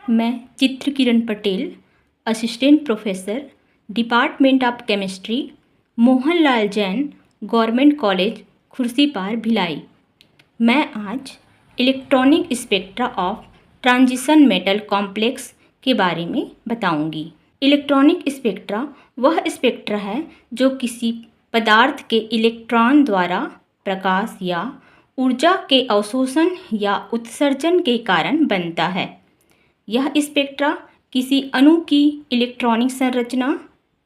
मैं Chitra Kiran Patel, assistant professor, department of chemistry, Mohanlal Jain government college, Khursipar, Bhilai. मैं आज electronic spectra of transition metal complex के बारे में बताऊंगी। इलेक्ट्रॉनिक स्पेक्ट्रा वह स्पेक्ट्रा है जो किसी पदार्थ के इलेक्ट्रॉन द्वारा प्रकाश या ऊर्जा के अवशोषण या उत्सर्जन के कारण बनता है। यह स्पेक्ट्रा किसी अणु की इलेक्ट्रॉनिक संरचना,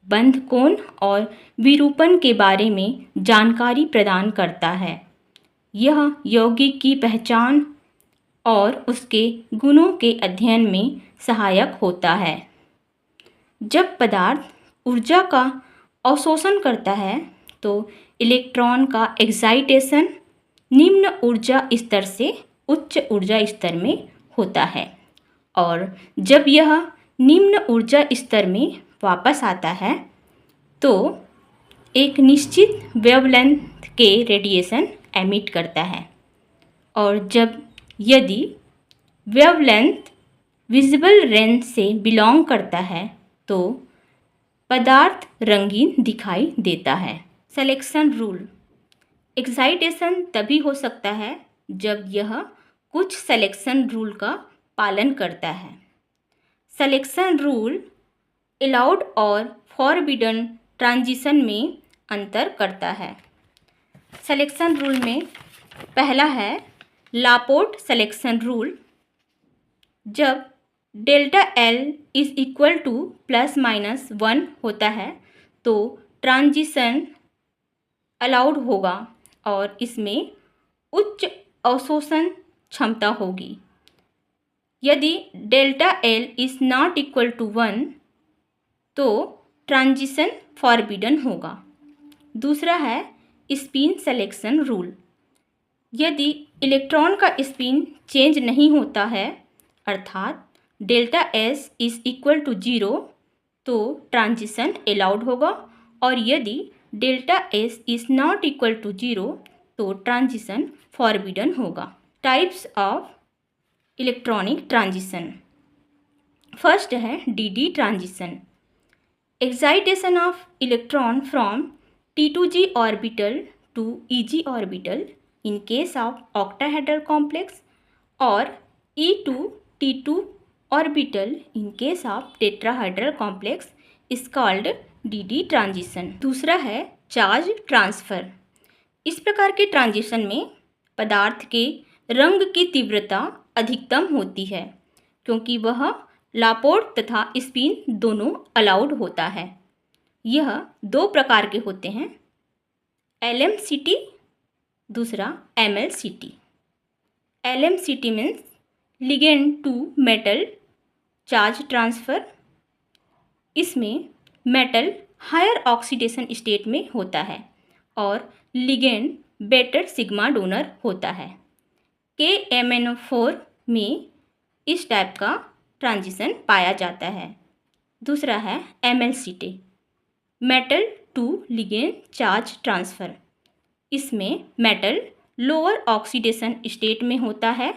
बंध कोण और विरूपण के बारे में जानकारी प्रदान करता है। यह यौगिक की पहचान और उसके गुणों के अध्ययन में सहायक होता है। जब पदार्थ ऊर्जा का अवशोषण करता है तो इलेक्ट्रॉन का एक्साइटेशन निम्न ऊर्जा स्तर से उच्च ऊर्जा स्तर में होता है और जब यह निम्न ऊर्जा स्तर में वापस आता है तो एक निश्चित वेवलेंथ के रेडिएशन एमिट करता है और यदि वेवलेंथ विजिबल रेंज से बिलोंग करता है तो पदार्थ रंगीन दिखाई देता है। Selection rule. एक्साइटेशन तभी हो सकता है जब यह कुछ सिलेक्शन रूल का पालन करता है। सिलेक्शन रूल अलाउड और फॉरबिडन ट्रांजिशन में अंतर करता है। सिलेक्शन रूल में पहला है लापोर्ट सिलेक्शन रूल। जब delta L is equal to ±1 होता है तो ट्रांजिशन अलाउड होगा और इसमें उच्च अवशोषण क्षमता होगी। यदि delta L is not equal to 1 तो ट्रांजिशन फॉरबिडन होगा। दूसरा है स्पिन सिलेक्शन रूल। यदि इलेक्ट्रॉन का स्पिन चेंज नहीं होता है अर्थात delta S is equal to 0 तो ट्रांजिशन अलाउड होगा और यदि delta S is not equal to 0 तो ट्रांजिशन फॉरबिडन होगा। Types of electronic transition. First है D transition. Excitation of electron from T2g orbital to Eg orbital in case of octahedral complex और E2T2 orbital in case of tetrahedral complex is called D transition. दूसरा है charge transfer. इस प्रकार के transition में पदार्थ के रंग की तीव्रता अधिकतम होती है क्योंकि वह लापोर्ट तथा स्पिन दोनों अलाउड होता है। यह दो प्रकार के होते हैं, LMCT, दूसरा MLCT। LMCT means ligand to metal charge transfer. इसमें मेटल हायर ऑक्सीडेशन स्टेट में होता है और लिगेंड बेटर सिग्मा डोनर होता है। KMnO4 में इस टाइप का ट्रांजिशन पाया जाता है। दूसरा है MLCT, metal to ligand charge transfer. इसमें मेटल लोअर ऑक्सीडेशन स्टेट में होता है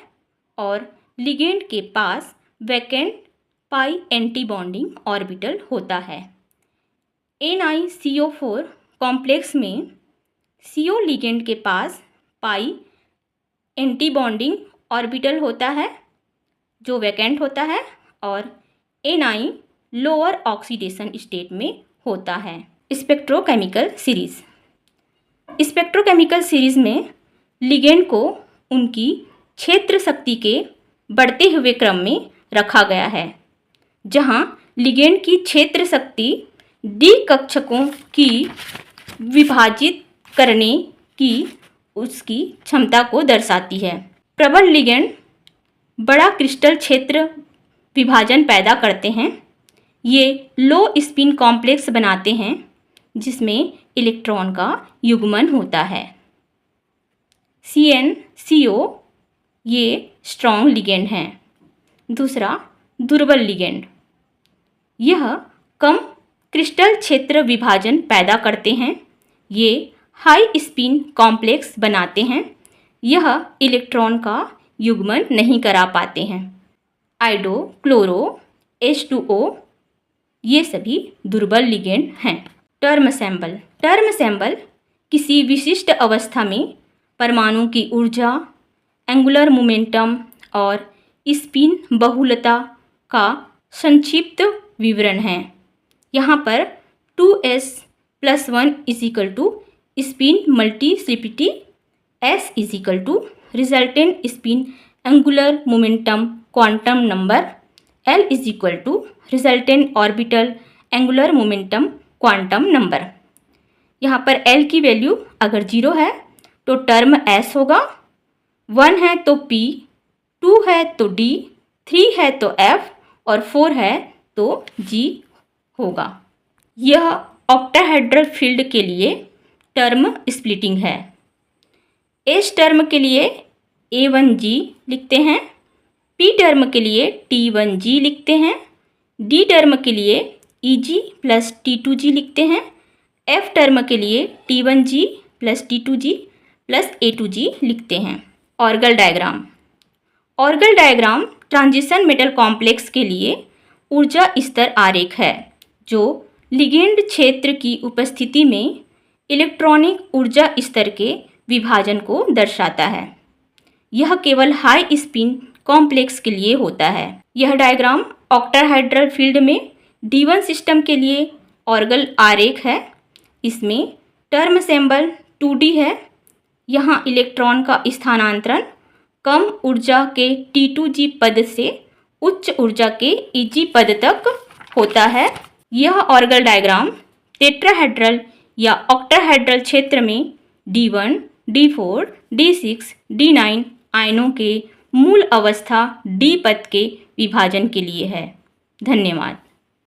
और लिगेंड के पास vacant pi anti bonding orbital होता है। NiCO4 कॉम्प्लेक्स में CO लिगेंड के पास पाई एंटी बॉन्डिंग ऑर्बिटल होता है जो वैकेंट होता है और Ni लोअर ऑक्सीडेशन स्टेट में होता है। Spectrochemical series. स्पेक्ट्रोकेमिकल सीरीज़ में लिगेंड को उनकी क्षेत्र शक्ति के बढ़ते हुए क्रम में रखा गया है, जहां लिगेंड की क्षेत्र शक्ति डी कक्षकों की विभाजित करने की उसकी क्षमता को दर्शाती है। प्रबल लिगेंड बड़ा क्रिस्टल क्षेत्र विभाजन पैदा करते हैं। ये लो स्पिन कॉम्प्लेक्स बनाते हैं जिसमें इलेक्ट्रॉन का युग्मन होता है। CnCO ये स्ट्रॉन्ग लिगेंड हैं। दूसरा दुर्बल लिगेंड, यह कम क्रिस्टल क्षेत्र विभाजन पैदा करते हैं। ये हाई स्पिन कॉम्प्लेक्स बनाते हैं। यह इलेक्ट्रॉन का युग्मन नहीं करा पाते हैं। आइडो, क्लोरो, H2O, ये सभी दुर्बल लिगेंड हैं। टर्म सैंबल किसी विशिष्ट अवस्था में परमाणु की ऊर्जा, एंगुलर मोमेंटम और स्पिन बहुलता का संक्षिप्त विवरण है। यहाँ पर 2s+1 = spin multiplicity, s = resultant spin angular momentum quantum number, l = resultant orbital angular momentum quantum number. यहाँ पर l की वैल्यू अगर 0 है तो टर्म s होगा, 1 है तो p, 2 है तो d, 3 है तो f और 4 है तो g होगा। यह ऑक्टाहेड्रल फील्ड के लिए टर्म स्प्लिटिंग है। S टर्म के लिए A1G लिखते हैं, P टर्म के लिए T1G लिखते हैं, D टर्म के लिए EG + T2G लिखते हैं, F टर्म के लिए T1G + T2G + A2G लिखते हैं। Orgel diagram transition metal complex के लिए ऊर्जा स्तर आरेख है जो लिगेंड क्षेत्र की उपस्थिति में इलेक्ट्रॉनिक ऊर्जा स्तर के विभाजन को दर्शाता है। यह केवल हाई स्पिन कॉम्प्लेक्स के लिए होता है। यह डायग्राम ऑक्टाहेड्रल फील्ड में D1 सिस्टम के लिए ऑर्गल आरेख है। इसमें टर्म सैंबल 2D है। यहाँ इलेक्ट्रॉन का स्थानांतरण कम ऊर्जा के T2G पद से उच्च ऊर्जा के EG पद तक होता है। यह ऑर्गल डायग्राम टेट्राहेड्रल या ऑक्टाहेड्रल क्षेत्र में D1, D4, D6, D9 आयनों के मूल अवस्था D पद के विभाजन के लिए है। धन्यवाद।